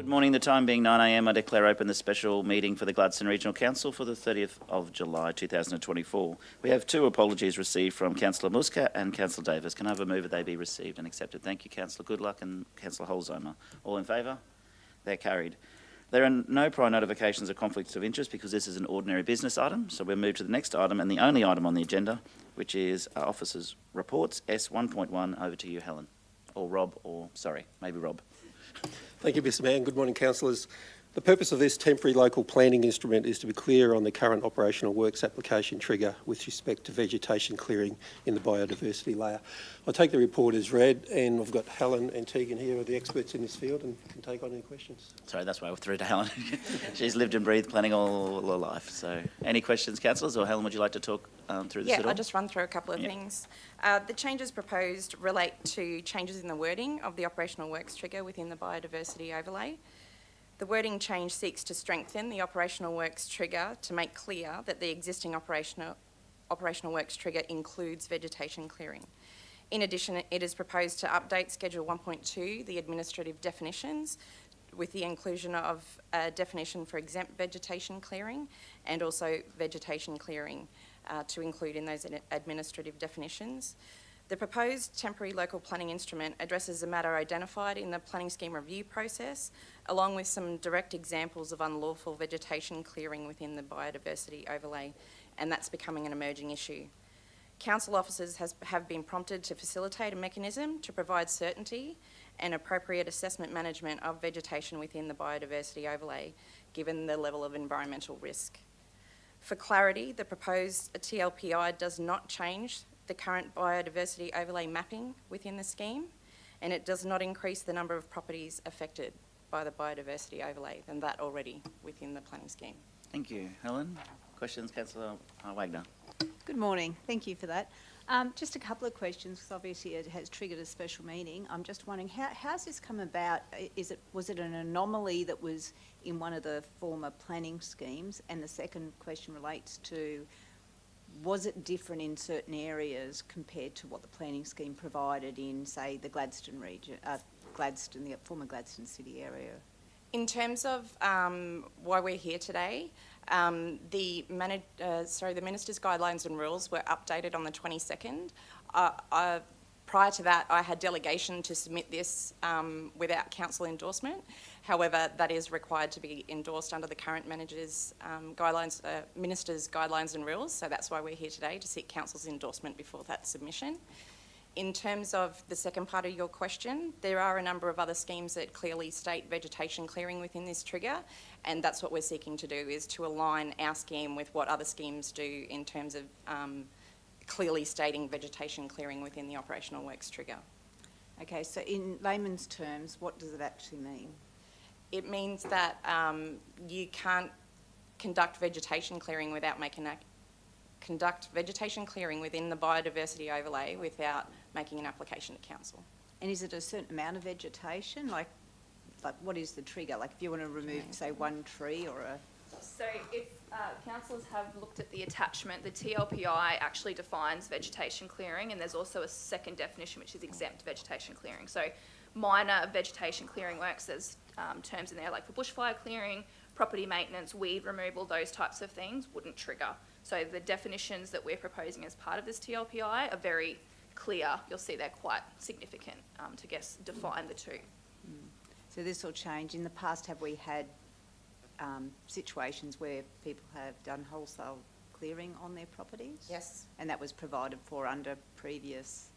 morning. The time being 9 a.m, I declare open the special meeting for the Gladstone Regional Council for the 30th of July 2024. We have two apologies received from Councillor Muscat and Councillor Davis. Can I have a move that they be received and accepted? Thank you, Councillor Goodluck and Councillor Holzheimer. All in favour? They're carried. There are no prior notifications of conflicts of interest because this is an ordinary business item, so we'll move to the next item and the only item on the agenda, which is our officers' reports. S1.1, over to you, Helen. Or Rob, or sorry, maybe Rob. Thank you, Mr Mayor. Good morning, councillors. The purpose of this temporary local planning instrument is to be clear on the current operational works application trigger with respect to vegetation clearing in the biodiversity layer. I'll take the report as read, and I've got Helen and Tegan here, who are the experts in this field, and can take on any questions. Sorry, that's why we're through to Helen. She's lived and breathed planning all her life. So any questions, councillors? Or Helen, would you like to talk through this at all? Yeah, I'll just run through a couple of things. The changes proposed relate to changes in the wording of the operational works trigger within the biodiversity overlay. The wording change seeks to strengthen the operational works trigger to make clear that the existing operational works trigger includes vegetation clearing. In addition, it is proposed to update Schedule 1.2, the administrative definitions, with the inclusion of a definition for exempt vegetation clearing and also vegetation clearing to include in those administrative definitions. The proposed temporary local planning instrument addresses a matter identified in the planning scheme review process, along with some direct examples of unlawful vegetation clearing within the biodiversity overlay, and that's becoming an emerging issue. Council officers have been prompted to facilitate a mechanism to provide certainty and appropriate assessment management of vegetation within the biodiversity overlay, given the level of environmental risk. For clarity, the proposed TLPI does not change the current biodiversity overlay mapping within the scheme, and it does not increase the number of properties affected by the biodiversity overlay than that already within the planning scheme. Thank you, Helen. Questions, Councillor Wagner? Good morning. Thank you for that. Just a couple of questions, because obviously it has triggered a special meeting. I'm just wondering, how's this come about? Was it an anomaly that was in one of the former planning schemes? And the second question relates to, was it different in certain areas compared to what the planning scheme provided in, say, the Gladstone region, the former Gladstone City area? In terms of why we're here today, the Minister's Guidelines and Rules were updated on the 22nd. Prior to that, I had delegation to submit this without council endorsement. However, that is required to be endorsed under the current Minister's Guidelines and Rules, so that's why we're here today, to seek council's endorsement before that submission. In terms of the second part of your question, there are a number of other schemes that clearly state vegetation clearing within this trigger, and that's what we're seeking to do, is to align our scheme with what other schemes do in terms of clearly stating vegetation clearing within the operational works trigger. Okay, so in layman's terms, what does it actually mean? It means that you can't conduct vegetation clearing without conduct vegetation clearing within the biodiversity overlay without making an application to council. And is it a certain amount of vegetation? Like what is the trigger? Like if you want to remove, say, one tree or a... So if councillors have looked at the attachment, the TLPI actually defines vegetation clearing, and there's also a second definition which is exempt vegetation clearing. So minor vegetation clearing works, there's terms in there like for bushfire clearing, property maintenance, weed removal, those types of things wouldn't trigger. So the definitions that we're proposing as part of this TLPI are very clear. You'll see they're quite significant to define the two. So this will change. In the past, have we had situations where people have done wholesale clearing on their properties? Yes. And that was provided for under previous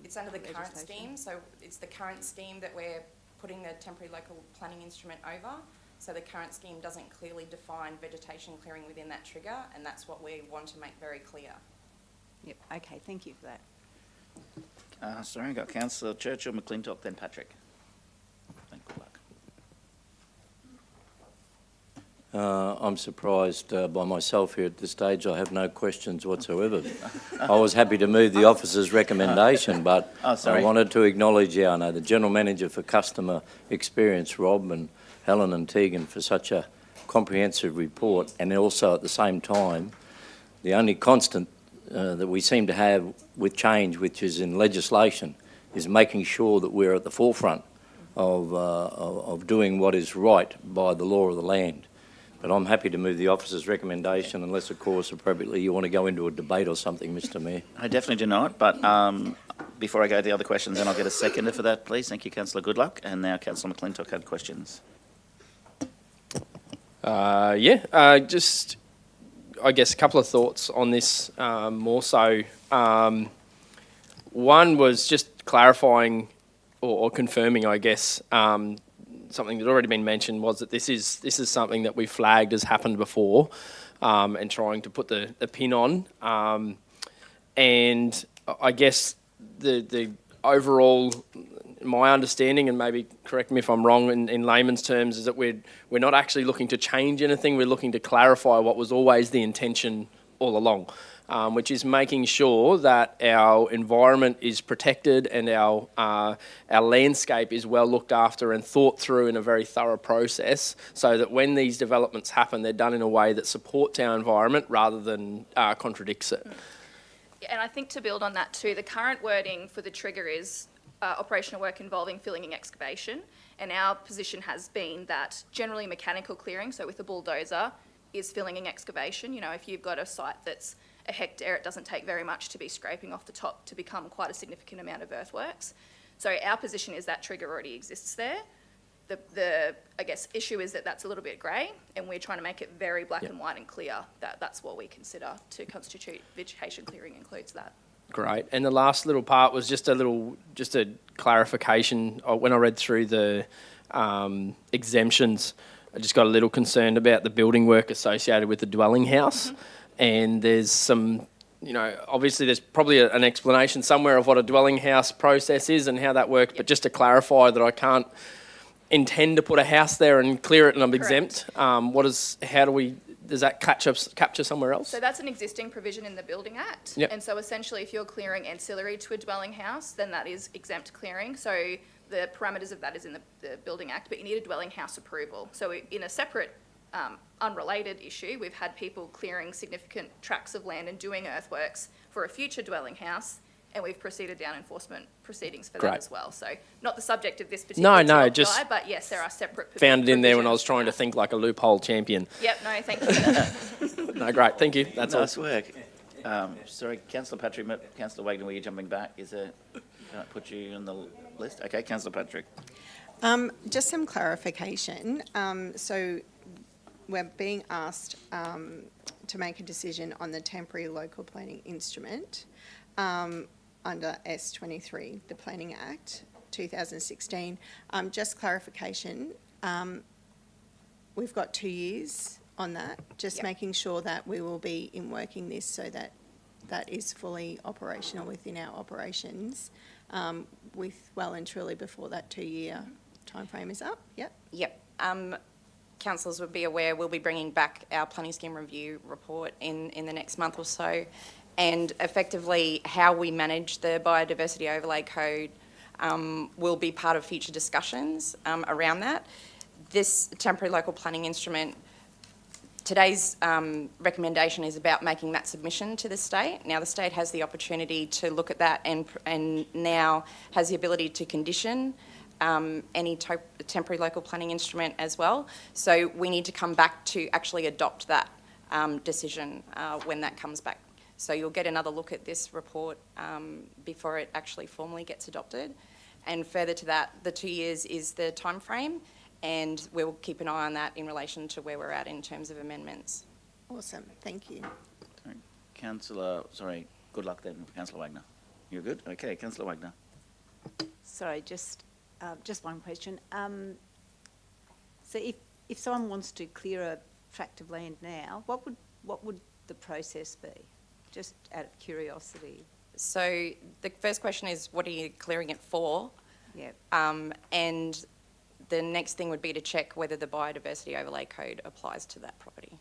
it's under the current scheme, so it's the current scheme that we're putting the temporary local planning instrument over. So the current scheme doesn't clearly define vegetation clearing within that trigger, and that's what we want to make very clear. Yep, okay, thank you for that. Sorry, I got Councillor Churchill, McClintock, then Patrick. Thank you. I'm surprised by myself here at this stage. I have no questions whatsoever. I was happy to move the officer's recommendation, but I wanted to acknowledge, the General Manager for Customer Experience, Rob, and Helen and Tegan for such a comprehensive report, and also at the same time, the only constant that we seem to have with change, which is in legislation, is making sure that we're at the forefront of doing what is right by the law of the land. But I'm happy to move the officer's recommendation unless, of course, appropriately you want to go into a debate or something, Mr Mayor. I definitely do not, but before I go to the other questions, then I'll get a seconder for that, please. Thank you, Councillor Goodluck. And now Councillor McClintock had questions. Just, I guess, a couple of thoughts on this, more so. One was just clarifying or confirming, I guess, something that already been mentioned was that this is something that we flagged has happened before, and trying to put the pin on. And I guess the overall, my understanding, and maybe correct me if I'm wrong in layman's terms, is that we're not actually looking to change anything. We're looking to clarify what was always the intention all along, which is making sure that our environment is protected and our landscape is well looked after and thought through in a very thorough process, so that when these developments happen, they're done in a way that supports our environment rather than contradicts it. And I think to build on that too, the current wording for the trigger is operational work involving filling and excavation. And our position has been that generally mechanical clearing, so with a bulldozer, is filling and excavation. You know, if you've got a site that's a hectare, it doesn't take very much to be scraping off the top to become quite a significant amount of earthworks. So our position is that trigger already exists there. The I guess, issue is that that's a little bit grey, and we're trying to make it very black and white and clear that that's what we consider to constitute vegetation clearing includes that. Great. And the last little part was just a clarification. When I read through the exemptions, I just got a little concerned about the building work associated with the dwelling house. Mm-hmm. And there's some, obviously there's probably an explanation somewhere of what a dwelling house process is and how that works. Yep. But just to clarify that I can't intend to put a house there and clear it and I'm exempt. Does that capture somewhere else? So that's an existing provision in the Building Act. Yep. And so essentially if you're clearing ancillary to a dwelling house, then that is exempt clearing. So the parameters of that is in the Building Act, but you need a dwelling house approval. So in a separate unrelated issue, we've had people clearing significant tracts of land and doing earthworks for a future dwelling house, and we've proceeded down enforcement proceedings for that as well. So not the subject of this particular TLPI, just but yes, there are separate found it in there when I was trying to think like a loophole champion. Yep, no, thank you. No, great, thank you. That's nice all. work. Sorry, Councillor Patrick, Councillor Wagner, were you jumping back? Can I put you on the list? Okay, Councillor Patrick. Just some clarification. So we're being asked to make a decision on the temporary local planning instrument under S23, the Planning Act 2016. Just clarification, we've got 2 years on that, just making sure that we will be in working this so that that is fully operational within our operations with well and truly before that 2-year timeframe is up. Yep. Councillors would be aware we'll be bringing back our planning scheme review report in the next month or so, and effectively how we manage the biodiversity overlay code will be part of future discussions around that. This temporary local planning instrument, today's recommendation is about making that submission to the state. Now the state has the opportunity to look at that and now has the ability to condition any temporary local planning instrument as well. So we need to come back to actually adopt that decision when that comes back. So you'll get another look at this report before it actually formally gets adopted. And further to that, the 2 years is the time frame, and we'll keep an eye on that in relation to where we're at in terms of amendments. Awesome, thank you. Good luck then, Councillor Wagner. You're good? Okay, Councillor Wagner. Sorry, just one question. So if someone wants to clear a tract of land now, what would the process be? Just out of curiosity. So the first question is, what are you clearing it for? Yeah. And the next thing would be to check whether the biodiversity overlay code applies to that property.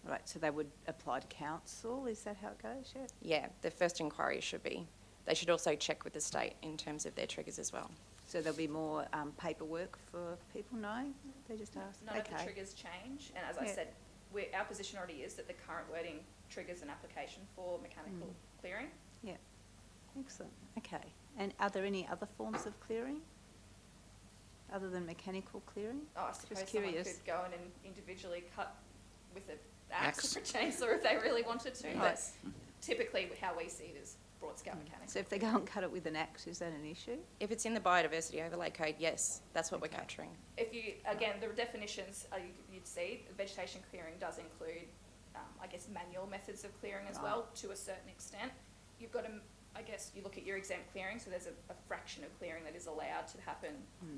Right, so they would apply to council, is that how it goes? Yeah, the first inquiry should be. They should also check with the state in terms of their triggers as well. So there'll be more paperwork for people knowing? They just ask? None of the triggers change, and as I said, our position already is that the current wording triggers an application for mechanical clearing. Yeah, excellent, okay. And are there any other forms of clearing? other than mechanical clearing? Oh, I suppose Just someone curious. could go in and individually cut with an axe or a chainsaw if they really wanted to. But typically, how we see it is broad-scale mechanical. So if they go and cut it with an axe, is that an issue? If it's in the biodiversity overlay code, yes, that's what we're capturing. If you, again, the definitions you'd see, vegetation clearing does include, I guess, manual methods of clearing as well, to a certain extent. You've got to, I guess, you look at your exempt clearing, so there's a fraction of clearing that is allowed to happen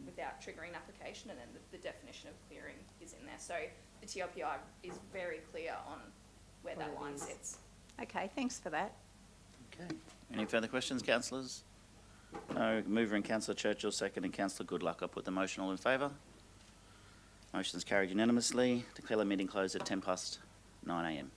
without triggering application, and then the definition of clearing is in there. So the TLPI is very clear on where What that it line is. sits. Okay, thanks for that. Okay. Any further questions, councillors? No. Mover and Councillor Churchill, second, and Councillor Goodluck. I'll put the motion. All in favour? Motion's carried unanimously. Declare the meeting closed at 9:10 a.m.